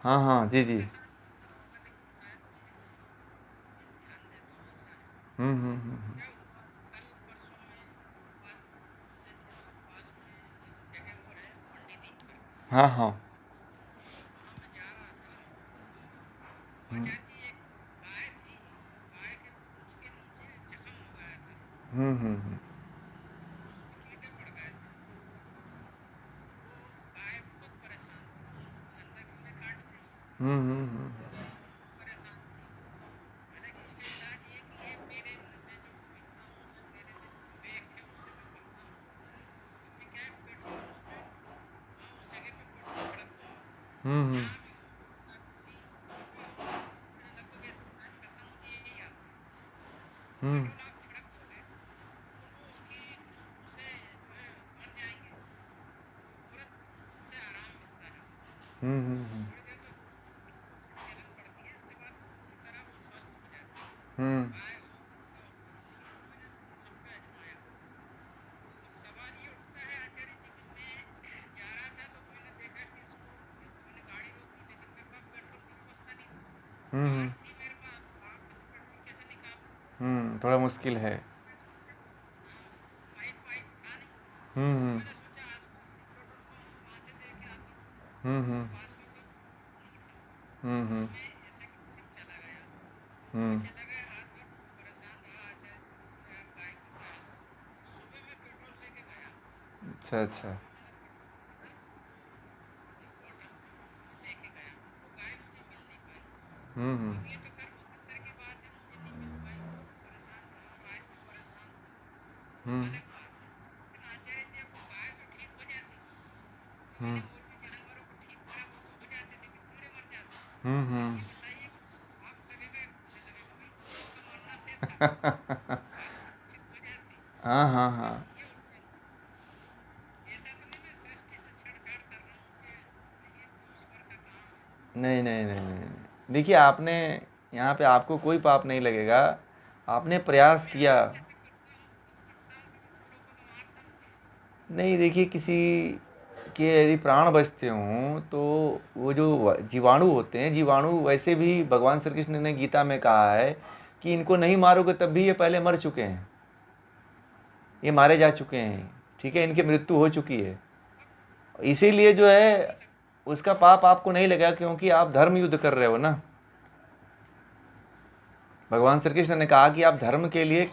हाँ हाँ, जी जी। हम्म। हाँ हाँ। हम्म। हम्म। हम्म। हम्म। हम्म। हम्म। हम्म। थोड़ा मुश्किल है। हम्म। हम्म। हम्म। हम्म। अच्छा अच्छा। हम्म। हम्म। हम्म। हम्म। हाँ हाँ हाँ। नहीं नहीं नहीं नहीं नहीं। देखिए आपने, यहाँ पे आपको कोई पाप नहीं लगेगा। आपने प्रयास किया। नहीं देखिए, किसी के यदि प्राण बचते हों तो वो जो जीवाणु होते हैं, जीवाणु वैसे भी भगवान श्री कृष्ण ने गीता में कहा है कि इनको नहीं मारोगे तब भी ये पहले मर चुके हैं, ये मारे जा चुके हैं। ठीक है, इनकी मृत्यु हो चुकी है। इसीलिए जो है उसका पाप आपको नहीं लगेगा, क्योंकि आप धर्म युद्ध कर रहे हो ना। भगवान श्री कृष्ण ने कहा कि आप धर्म के लिए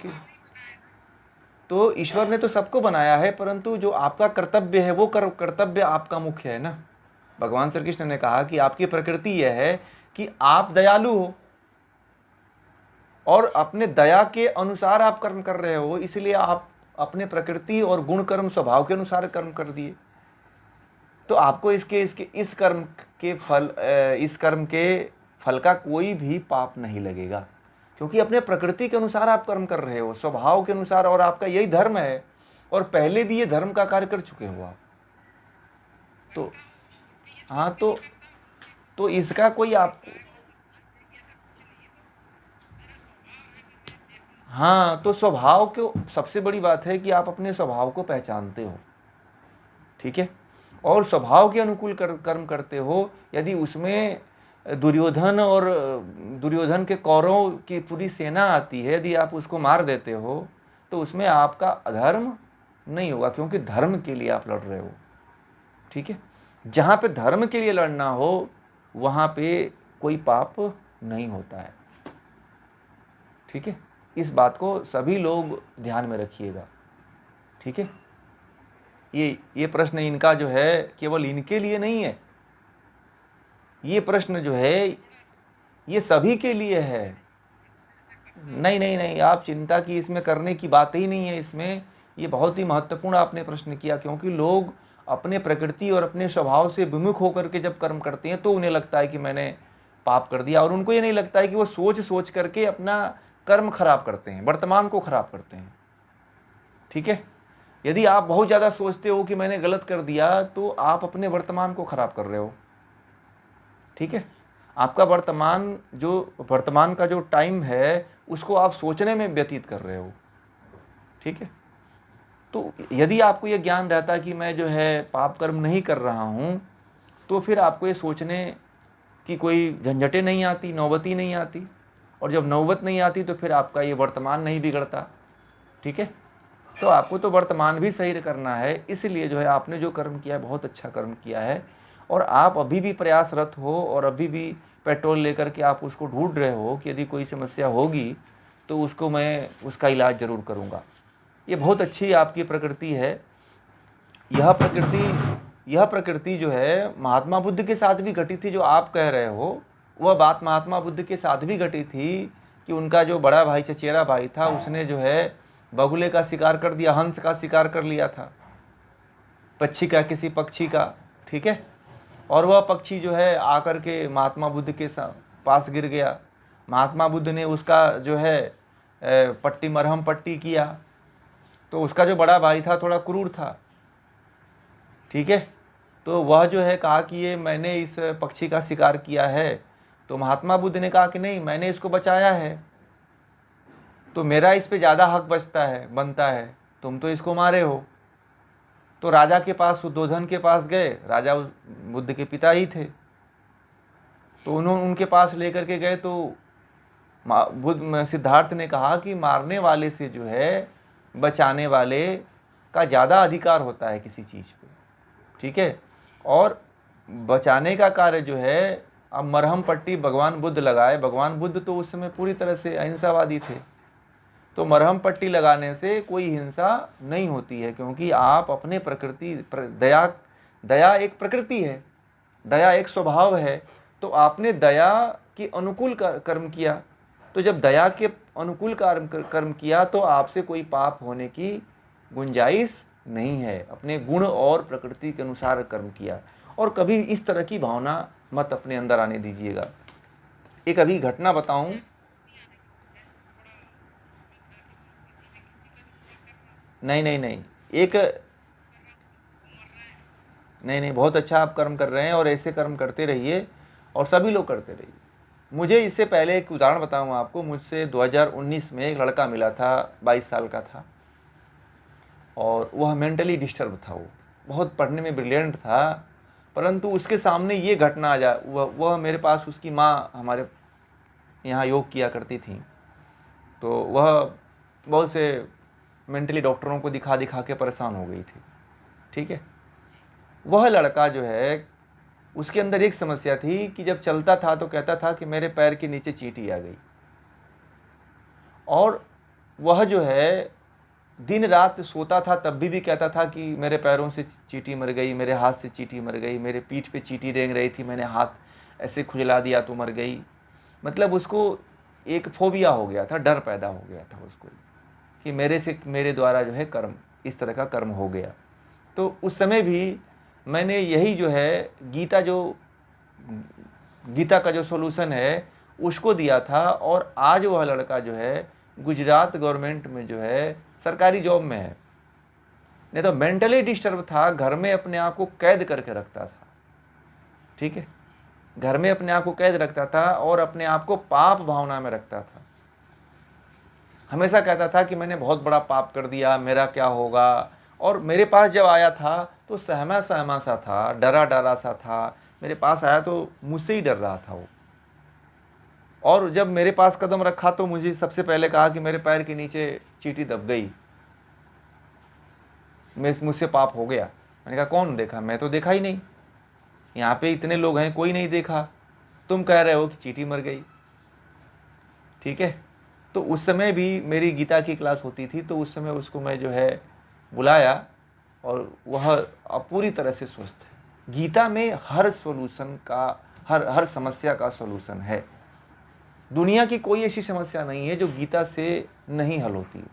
तो ईश्वर ने तो सबको बनाया है, परंतु जो आपका कर्तव्य है वो कर्तव्य आपका मुख्य है ना। भगवान श्री कृष्ण ने कहा कि आपकी प्रकृति यह है कि आप दयालु हो, और अपने दया के अनुसार आप कर्म कर रहे हो, इसलिए आप अपने प्रकृति और गुण कर्म स्वभाव के अनुसार कर्म कर दिए। तो आपको इसके इसके इस कर्म के फल इस कर्म के फल का कोई भी पाप नहीं लगेगा, क्योंकि अपने प्रकृति के अनुसार आप कर्म कर रहे हो, स्वभाव के अनुसार, और आपका यही धर्म है। और पहले भी ये धर्म का कार्य कर चुके हो आप। तो हाँ, तो इसका कोई आप, हाँ, तो स्वभाव को सबसे बड़ी बात है कि आप अपने स्वभाव को पहचानते हो। ठीक है, और स्वभाव के अनुकूल कर्म करते हो। यदि उसमें दुर्योधन के कौरवों की पूरी सेना आती है, यदि आप उसको मार देते हो तो उसमें आपका अधर्म नहीं होगा, क्योंकि धर्म के लिए आप लड़ रहे हो। ठीक है, जहाँ पे धर्म के लिए लड़ना हो वहाँ पे कोई पाप नहीं होता है। ठीक है, इस बात को सभी लोग ध्यान में रखिएगा। ठीक है, ये प्रश्न इनका जो है केवल इनके लिए नहीं है, ये प्रश्न जो है ये सभी के लिए है। नहीं नहीं नहीं, आप चिंता की इसमें करने की बात ही नहीं है इसमें। ये बहुत ही महत्वपूर्ण आपने प्रश्न किया, क्योंकि लोग अपने प्रकृति और अपने स्वभाव से विमुख होकर के जब कर्म करते हैं तो उन्हें लगता है कि मैंने पाप कर दिया, और उनको ये नहीं लगता है कि वो सोच सोच करके अपना कर्म खराब करते हैं, वर्तमान को खराब करते हैं। ठीक है, यदि आप बहुत ज़्यादा सोचते हो कि मैंने गलत कर दिया तो आप अपने वर्तमान को खराब कर रहे हो। ठीक है, आपका वर्तमान का जो टाइम है उसको आप सोचने में व्यतीत कर रहे हो। ठीक है, तो यदि आपको यह ज्ञान रहता कि मैं जो है पाप कर्म नहीं कर रहा हूँ, तो फिर आपको ये सोचने कि कोई झंझटें नहीं आती, नौबत ही नहीं आती। और जब नौबत नहीं आती तो फिर आपका ये वर्तमान नहीं बिगड़ता। ठीक है, तो आपको तो वर्तमान भी सही करना है। इसलिए जो है आपने जो कर्म किया है बहुत अच्छा कर्म किया है, और आप अभी भी प्रयासरत हो और अभी भी पेट्रोल लेकर के आप उसको ढूंढ रहे हो कि यदि कोई समस्या होगी तो उसको मैं उसका इलाज ज़रूर करूँगा। ये बहुत अच्छी आपकी प्रकृति है। यह प्रकृति जो है महात्मा बुद्ध के साथ भी घटी थी। जो आप कह रहे हो वह बात महात्मा बुद्ध के साथ भी घटी थी कि उनका जो बड़ा भाई चचेरा भाई था उसने जो है बगुले का शिकार कर दिया, हंस का शिकार कर लिया था, पक्षी का, किसी पक्षी का। ठीक है, और वह पक्षी जो है आकर के महात्मा बुद्ध के पास गिर गया। महात्मा बुद्ध ने उसका जो है पट्टी, मरहम पट्टी किया। तो उसका जो बड़ा भाई था थोड़ा क्रूर था। ठीक है, तो वह जो है कहा कि ये मैंने इस पक्षी का शिकार किया है। तो महात्मा बुद्ध ने कहा कि नहीं, मैंने इसको बचाया है तो मेरा इस पे ज़्यादा हक बनता है, तुम तो इसको मारे हो। तो राजा के पास, शुद्धोधन के पास गए। राजा बुद्ध के पिता ही थे। तो उन्होंने उनके पास लेकर के गए। तो सिद्धार्थ ने कहा कि मारने वाले से जो है बचाने वाले का ज़्यादा अधिकार होता है किसी चीज़ पे। ठीक है, और बचाने का कार्य जो है, अब मरहम पट्टी भगवान बुद्ध लगाए। भगवान बुद्ध तो उस समय पूरी तरह से अहिंसावादी थे। तो मरहम पट्टी लगाने से कोई हिंसा नहीं होती है, क्योंकि आप अपने प्रकृति दया एक प्रकृति है, दया एक स्वभाव है। तो आपने दया के अनुकूल कर्म किया। तो जब दया के अनुकूल कर्म किया तो आपसे कोई पाप होने की गुंजाइश नहीं है। अपने गुण और प्रकृति के अनुसार कर्म किया, और कभी इस तरह की भावना मत अपने अंदर आने दीजिएगा। एक अभी घटना बताऊं। नहीं नहीं नहीं, एक नहीं, बहुत अच्छा आप कर्म कर रहे हैं, और ऐसे कर्म करते रहिए, और सभी लोग करते रहिए। मुझे इससे पहले एक उदाहरण बताऊं आपको। मुझसे 2019 में एक लड़का मिला था, 22 साल का था, और वह मेंटली डिस्टर्ब था। वो बहुत पढ़ने में ब्रिलियंट था, परंतु उसके सामने ये घटना आ जा। वह मेरे पास, उसकी माँ हमारे यहाँ योग किया करती थी। तो वह बहुत से मेंटली डॉक्टरों को दिखा दिखा के परेशान हो गई थी। ठीक है, वह लड़का जो है, उसके अंदर एक समस्या थी कि जब चलता था तो कहता था कि मेरे पैर के नीचे चींटी आ गई। और वह जो है दिन रात सोता था तब भी कहता था कि मेरे पैरों से चींटी मर गई, मेरे हाथ से चींटी मर गई, मेरे पीठ पे चींटी रेंग रही थी, मैंने हाथ ऐसे खुजला दिया तो मर गई। मतलब उसको एक फोबिया हो गया था, डर पैदा हो गया था उसको कि मेरे द्वारा जो है कर्म, इस तरह का कर्म हो गया। तो उस समय भी मैंने यही जो है गीता का जो सॉल्यूशन है उसको दिया था। और आज वह लड़का जो है गुजरात गवर्नमेंट में जो है सरकारी जॉब में है। नहीं तो मेंटली डिस्टर्ब था, घर में अपने आप को कैद करके रखता था। ठीक है, घर में अपने आप को कैद रखता था और अपने आप को पाप भावना में रखता था। हमेशा कहता था कि मैंने बहुत बड़ा पाप कर दिया, मेरा क्या होगा। और मेरे पास जब आया था तो सहमा सहमा सा था, डरा डरा सा था। मेरे पास आया तो मुझसे ही डर रहा था वो। और जब मेरे पास कदम रखा तो मुझे सबसे पहले कहा कि मेरे पैर के नीचे चींटी दब गई, मुझसे पाप हो गया। मैंने कहा कौन देखा? मैं तो देखा ही नहीं, यहाँ पे इतने लोग हैं कोई नहीं देखा, तुम कह रहे हो कि चींटी मर गई। ठीक है, तो उस समय भी मेरी गीता की क्लास होती थी, तो उस समय उसको मैं जो है बुलाया, और वह अब पूरी तरह से स्वस्थ है। गीता में हर सॉल्यूशन का, हर समस्या का सॉल्यूशन है। दुनिया की कोई ऐसी समस्या नहीं है जो गीता से नहीं हल होती।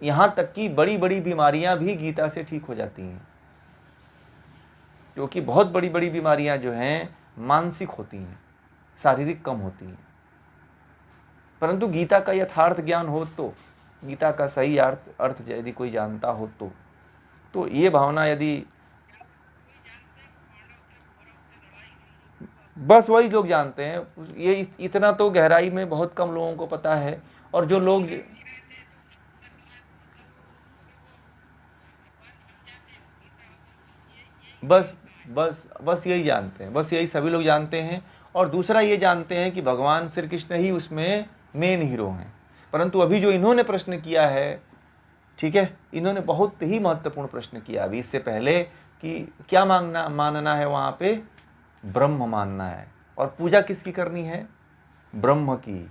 यहाँ तक कि बड़ी बड़ी बीमारियां भी गीता से ठीक हो जाती हैं, क्योंकि बहुत बड़ी बड़ी बीमारियां जो हैं मानसिक होती हैं, शारीरिक कम होती हैं। परंतु गीता का यथार्थ ज्ञान हो तो, गीता का सही अर्थ यदि कोई जानता हो तो ये भावना यदि, बस वही लोग जानते हैं। ये इतना तो गहराई में बहुत कम लोगों को पता है। और जो लोग, बस बस बस यही जानते हैं, बस यही सभी लोग जानते हैं। और दूसरा ये जानते हैं कि भगवान श्री कृष्ण ही उसमें मेन हीरो हैं। परंतु अभी जो इन्होंने प्रश्न किया है, ठीक है, इन्होंने बहुत ही महत्वपूर्ण प्रश्न किया अभी इससे पहले कि क्या मानना है वहाँ पे, ब्रह्म मानना है। और पूजा किसकी करनी है, ब्रह्म की।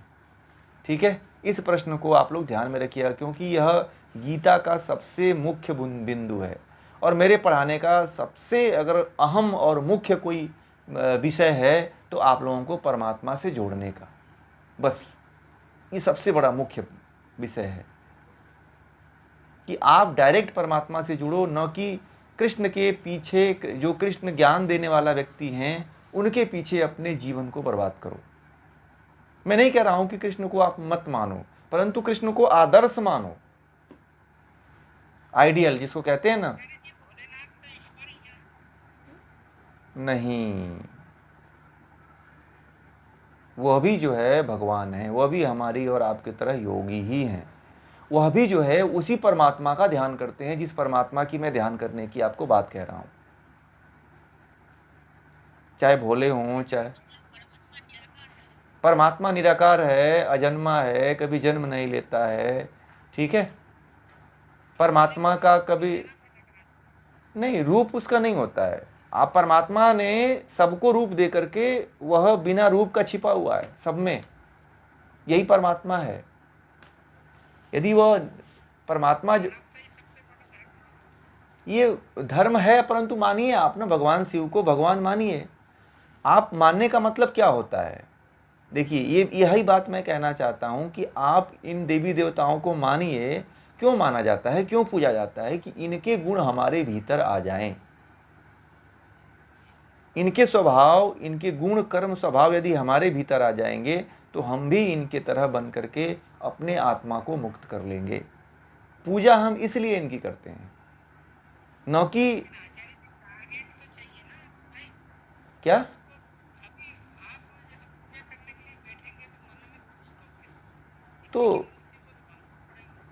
ठीक है, इस प्रश्न को आप लोग ध्यान में रखिएगा, क्योंकि यह गीता का सबसे मुख्य बिंदु है और मेरे पढ़ाने का सबसे अगर अहम और मुख्य कोई विषय है तो आप लोगों को परमात्मा से जोड़ने का, बस ये सबसे बड़ा मुख्य विषय है कि आप डायरेक्ट परमात्मा से जुड़ो, न कि कृष्ण के पीछे, जो कृष्ण ज्ञान देने वाला व्यक्ति हैं उनके पीछे अपने जीवन को बर्बाद करो। मैं नहीं कह रहा हूं कि कृष्ण को आप मत मानो, परंतु कृष्ण को आदर्श मानो, आइडियल जिसको कहते हैं ना। नहीं, वह भी जो है भगवान है, वह भी हमारी और आपकी तरह योगी ही हैं। वह भी जो है उसी परमात्मा का ध्यान करते हैं जिस परमात्मा की मैं ध्यान करने की आपको बात कह रहा हूं। चाहे भोले हों, चाहे परमात्मा निराकार है, अजन्मा है, कभी जन्म नहीं लेता है। ठीक है, परमात्मा का कभी नहीं, रूप उसका नहीं होता है। आप परमात्मा ने सबको रूप दे करके, वह बिना रूप का छिपा हुआ है सब में, यही परमात्मा है। यदि वह परमात्मा ये धर्म है, परंतु मानिए आप ना भगवान शिव को भगवान मानिए। आप मानने का मतलब क्या होता है, देखिए ये यही बात मैं कहना चाहता हूं कि आप इन देवी देवताओं को मानिए। क्यों माना जाता है, क्यों पूजा जाता है, कि इनके गुण हमारे भीतर आ जाएं। इनके स्वभाव, इनके गुण कर्म स्वभाव यदि हमारे भीतर आ जाएंगे तो हम भी इनके तरह बन करके अपने आत्मा को मुक्त कर लेंगे। पूजा हम इसलिए इनकी करते हैं, न कि क्या, तो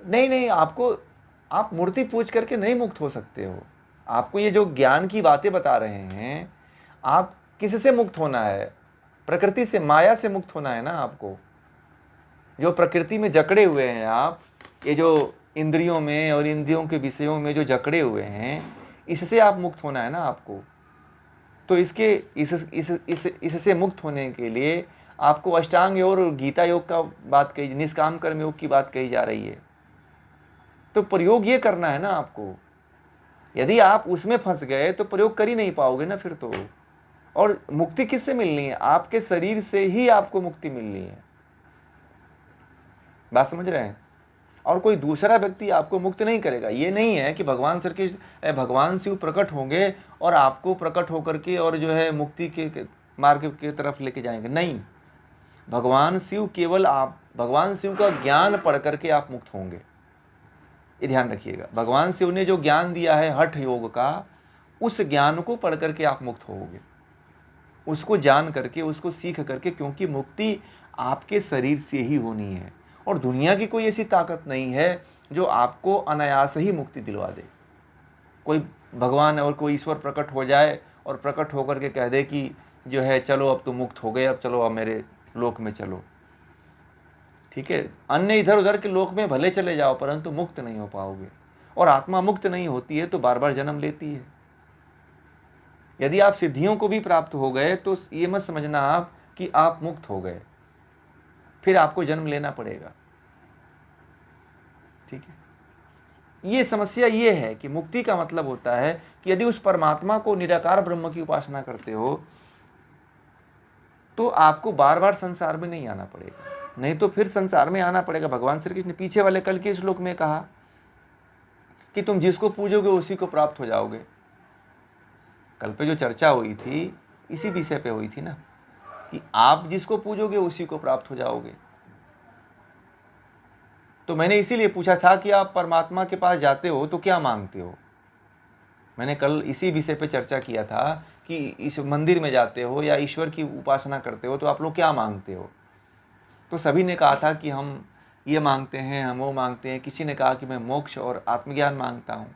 नहीं नहीं, आपको, आप मूर्ति पूज करके नहीं मुक्त हो सकते हो। आपको ये जो ज्ञान की बातें बता रहे हैं, आप किससे मुक्त होना है, प्रकृति से, माया से मुक्त होना है ना आपको। जो प्रकृति में जकड़े हुए हैं आप, ये जो इंद्रियों में और इंद्रियों के विषयों में जो जकड़े हुए हैं, इससे आप मुक्त होना है ना आपको। तो इससे मुक्त होने के लिए आपको अष्टांग योग और गीता योग का बात कही, निष्काम कर्म योग की बात कही जा रही है। तो प्रयोग ये करना है ना आपको। यदि आप उसमें फंस गए तो प्रयोग कर ही नहीं पाओगे ना फिर तो। और मुक्ति किससे मिलनी है, आपके शरीर से ही आपको मुक्ति मिलनी है। बात समझ रहे हैं। और कोई दूसरा व्यक्ति आपको मुक्त नहीं करेगा। ये नहीं है कि भगवान श्री कृष्ण, भगवान शिव प्रकट होंगे और आपको प्रकट होकर के और जो है मुक्ति के मार्ग की तरफ लेके जाएंगे, नहीं। भगवान शिव केवल आप, भगवान शिव का ज्ञान पढ़ करके आप मुक्त होंगे, ये ध्यान रखिएगा। भगवान शिव ने जो ज्ञान दिया है हठ योग का, उस ज्ञान को पढ़ करके आप मुक्त होगे, उसको जान करके, उसको सीख करके, क्योंकि मुक्ति आपके शरीर से ही होनी है। और दुनिया की कोई ऐसी ताकत नहीं है जो आपको अनायास ही मुक्ति दिलवा दे। कोई भगवान और कोई ईश्वर प्रकट हो जाए और प्रकट होकर के कह दे कि जो है चलो अब तो मुक्त हो गए, अब चलो अब मेरे लोक में चलो। ठीक है, अन्य इधर उधर के लोक में भले चले जाओ, परंतु मुक्त नहीं हो पाओगे। और आत्मा मुक्त नहीं होती है तो बार बार जन्म लेती है। यदि आप सिद्धियों को भी प्राप्त हो गए तो ये मत समझना आप कि आप मुक्त हो गए, फिर आपको जन्म लेना पड़ेगा। ठीक है, ये समस्या ये है कि मुक्ति का मतलब होता है कि यदि उस परमात्मा को, निराकार ब्रह्म की उपासना करते हो, तो आपको बार बार संसार में नहीं आना पड़ेगा। नहीं तो फिर संसार में आना पड़ेगा। भगवान श्री कृष्ण ने पीछे वाले कल के श्लोक में कहा कि तुम जिसको पूजोगे उसी को प्राप्त हो जाओगे। कल पे जो चर्चा हुई थी इसी विषय पे हुई थी ना, कि आप जिसको पूजोगे उसी को प्राप्त हो जाओगे। तो मैंने इसीलिए पूछा था कि आप परमात्मा के पास जाते हो तो क्या मांगते हो। मैंने कल इसी विषय पे चर्चा किया था कि इस मंदिर में जाते हो या ईश्वर की उपासना करते हो तो आप लोग क्या मांगते हो। तो सभी ने कहा था कि हम ये मांगते हैं, हम वो मांगते हैं। किसी ने कहा कि मैं मोक्ष और आत्मज्ञान मांगता हूँ।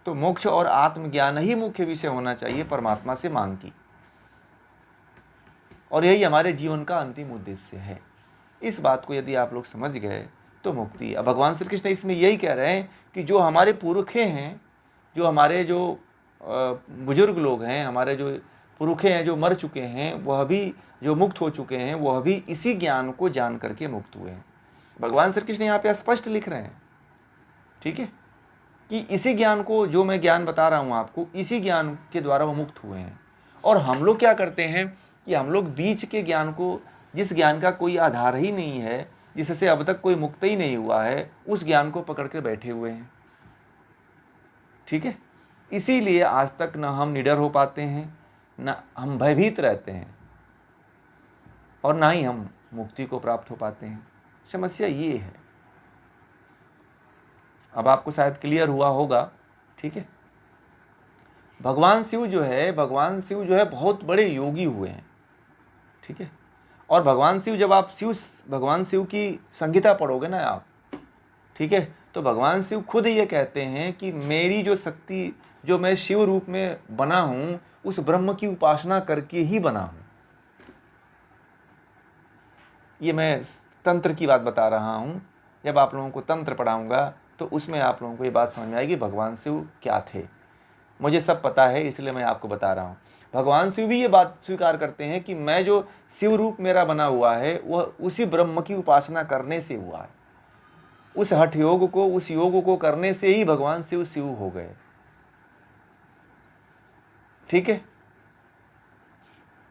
तो मोक्ष और आत्मज्ञान ही मुख्य विषय होना चाहिए परमात्मा से मांग की, और यही हमारे जीवन का अंतिम उद्देश्य है। इस बात को यदि आप लोग समझ गए तो मुक्ति। अब भगवान श्री कृष्ण इसमें यही कह रहे हैं कि जो हमारे पुरखे हैं, जो हमारे जो बुजुर्ग लोग हैं, हमारे जो पुरखे हैं जो मर चुके हैं, वह भी जो मुक्त हो चुके हैं, वह भी इसी ज्ञान को जान करके मुक्त हुए हैं। भगवान श्री कृष्ण यहाँ पे स्पष्ट लिख रहे हैं, ठीक है, कि इसी ज्ञान को, जो मैं ज्ञान बता रहा हूँ आपको, इसी ज्ञान के द्वारा वो मुक्त हुए हैं। और हम लोग क्या करते हैं कि हम लोग बीच के ज्ञान को, जिस ज्ञान का कोई आधार ही नहीं है, जिससे अब तक कोई मुक्त ही नहीं हुआ है, उस ज्ञान को पकड़ के बैठे हुए हैं, ठीक है। इसीलिए आज तक न हम निडर हो पाते हैं, न हम भयभीत रहते हैं, और ना ही हम मुक्ति को प्राप्त हो पाते हैं। समस्या ये है। अब आपको शायद क्लियर हुआ होगा, ठीक है। भगवान शिव जो है बहुत बड़े योगी हुए हैं, ठीक है। और भगवान शिव, जब आप भगवान शिव की संगीता पढ़ोगे ना आप, ठीक है, तो भगवान शिव खुद ये कहते हैं कि मेरी जो शक्ति, जो मैं शिव रूप में बना हूं, उस ब्रह्म की उपासना करके ही बना हूं। ये मैं तंत्र की बात बता रहा हूं। जब आप लोगों को तंत्र पढ़ाऊंगा तो उसमें आप लोगों को ये बात समझ में आएगी भगवान शिव क्या थे। मुझे सब पता है, इसलिए मैं आपको बता रहा हूँ। भगवान शिव भी ये बात स्वीकार करते हैं कि मैं जो शिव रूप मेरा बना हुआ है, वह उसी ब्रह्म की उपासना करने से हुआ है। उस हठ योग को, उस योग को करने से ही भगवान शिव शिव हो गए, ठीक है।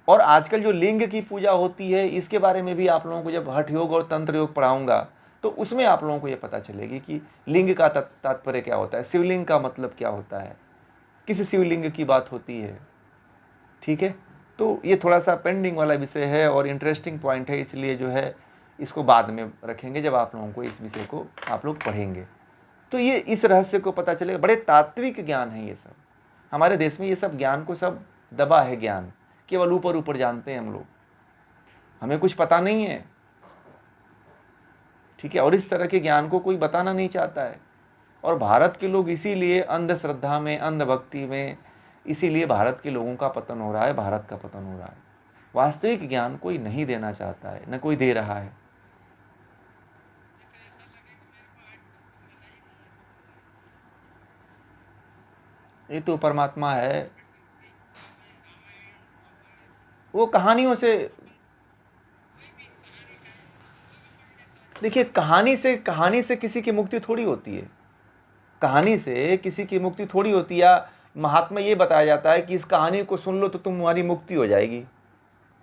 और आजकल जो लिंग की पूजा होती है, इसके बारे में भी आप लोगों को जब हठ योग और तंत्र योग पढ़ाऊंगा तो उसमें आप लोगों को यह पता चलेगी कि लिंग का तात्पर्य क्या होता है, शिवलिंग का मतलब क्या होता है, किस शिवलिंग की बात होती है, ठीक है। तो ये थोड़ा सा पेंडिंग वाला विषय है और इंटरेस्टिंग पॉइंट है, इसलिए जो है इसको बाद में रखेंगे, जब आप लोगों को इस विषय को आप लोग पढ़ेंगे तो ये इस रहस्य को पता चलेगा। बड़े तात्विक ज्ञान है ये सब। हमारे देश में ये सब ज्ञान को सब दबा है, ज्ञान केवल ऊपर ऊपर जानते हैं हम लोग, हमें कुछ पता नहीं है, ठीक है। और इस तरह के ज्ञान को कोई बताना नहीं चाहता है। और भारत के लोग इसीलिए अंधश्रद्धा में, अंधभक्ति में, इसीलिए भारत के लोगों का पतन हो रहा है, भारत का पतन हो रहा है। वास्तविक ज्ञान कोई नहीं देना चाहता है, न कोई दे रहा है। ये तो परमात्मा है, वो कहानियों से, देखिए कहानी से किसी की मुक्ति थोड़ी होती है, कहानी से किसी की मुक्ति थोड़ी होती है। या महात्मा ये बताया जाता है कि इस कहानी को सुन लो तो तुम्हारी मुक्ति हो जाएगी,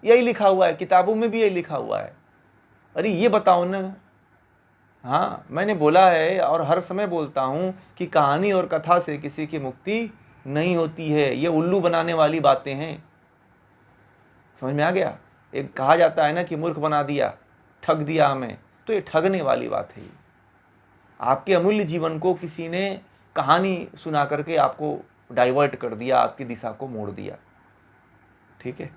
यही लिखा हुआ है, किताबों में भी यही लिखा हुआ है। अरे ये बताओ ना। हाँ, मैंने बोला है और हर समय बोलता हूँ कि कहानी और कथा से किसी की मुक्ति नहीं होती है, ये उल्लू बनाने वाली बातें हैं। समझ में आ गया? एक कहा जाता है ना कि मूर्ख बना दिया, ठग दिया हमें, तो ये ठगने वाली बात है। आपके अमूल्य जीवन को किसी ने कहानी सुना करके आपको डाइवर्ट कर दिया, आपकी दिशा को मोड़ दिया, ठीक है।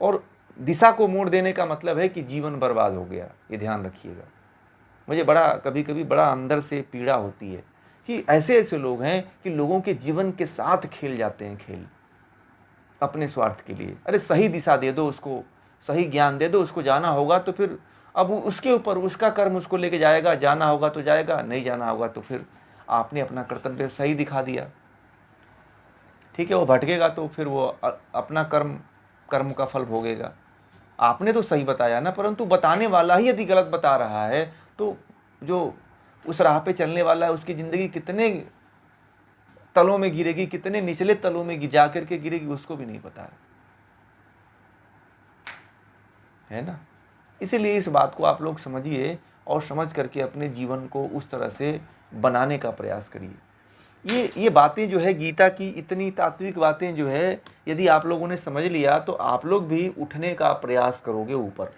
और दिशा को मोड़ देने का मतलब है कि जीवन बर्बाद हो गया, ये ध्यान रखिएगा। मुझे कभी कभी बड़ा अंदर से पीड़ा होती है कि ऐसे लोग हैं कि लोगों के जीवन के साथ खेल जाते हैं, खेल अपने स्वार्थ के लिए। अरे सही दिशा दे दो उसको, सही ज्ञान दे दो उसको, जाना होगा तो फिर अब उसके ऊपर उसका कर्म उसको लेके जाएगा, जाना होगा तो जाएगा, नहीं जाना होगा तो फिर आपने अपना कर्तव्य सही दिखा दिया, ठीक है। वो भटकेगा तो फिर वो अपना कर्म का फल भोगेगा। आपने तो सही बताया ना, परंतु बताने वाला ही यदि गलत बता रहा है तो जो उस राह पे चलने वाला है उसकी ज़िंदगी कितने तलों में गिरेगी, कितने निचले तलों में जा करके गिरेगी, उसको भी नहीं पता है ना। इसीलिए इस बात को आप लोग समझिए और समझ करके अपने जीवन को उस तरह से बनाने का प्रयास करिए। ये बातें जो है गीता की, इतनी तात्विक बातें जो है, यदि आप लोगों ने समझ लिया तो आप लोग भी उठने का प्रयास करोगे ऊपर,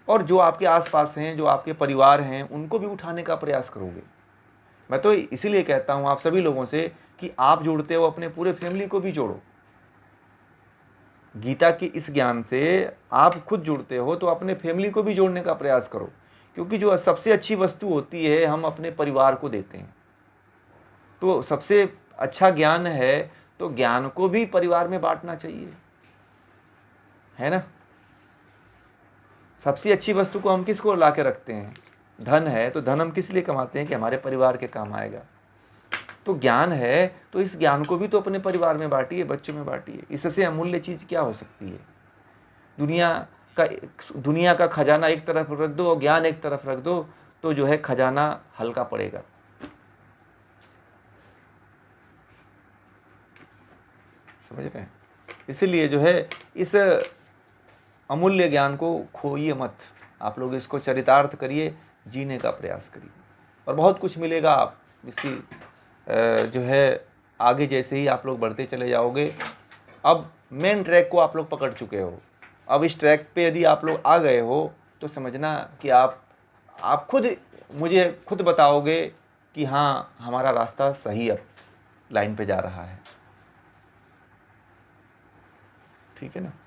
और जो आपके आसपास हैं, जो आपके परिवार हैं, उनको भी उठाने का प्रयास करोगे। मैं तो इसीलिए कहता हूँ आप सभी लोगों से कि आप जोड़ते हो, अपने पूरे फैमिली को भी जोड़ो। गीता की इस ज्ञान से आप खुद जुड़ते हो तो अपने फैमिली को भी जोड़ने का प्रयास करो, क्योंकि जो सबसे अच्छी वस्तु होती है हम अपने परिवार को देते हैं। तो सबसे अच्छा ज्ञान है तो ज्ञान को भी परिवार में बांटना चाहिए, है ना। सबसे अच्छी वस्तु को हम किसको ला के रखते हैं? धन है तो धन हम किस लिए कमाते हैं? कि हमारे परिवार के काम आएगा। तो ज्ञान है तो इस ज्ञान को भी तो अपने परिवार में बांटिए, बच्चों में बांटिए। इससे अमूल्य चीज क्या हो सकती है? दुनिया का खजाना एक तरफ रख दो और ज्ञान एक तरफ रख दो, तो जो है खजाना हल्का पड़ेगा। समझ रहे हैं? इसीलिए जो है इस अमूल्य ज्ञान को खोइए मत। आप लोग इसको चरितार्थ करिए, जीने का प्रयास करिए, और बहुत कुछ मिलेगा। आप इसकी जो है आगे जैसे ही आप लोग बढ़ते चले जाओगे, अब मेन ट्रैक को आप लोग पकड़ चुके हो। अब इस ट्रैक पे यदि आप लोग आ गए हो तो समझना कि आप खुद मुझे खुद बताओगे कि हाँ, हमारा रास्ता सही अब लाइन पे जा रहा है। ठीक है ना।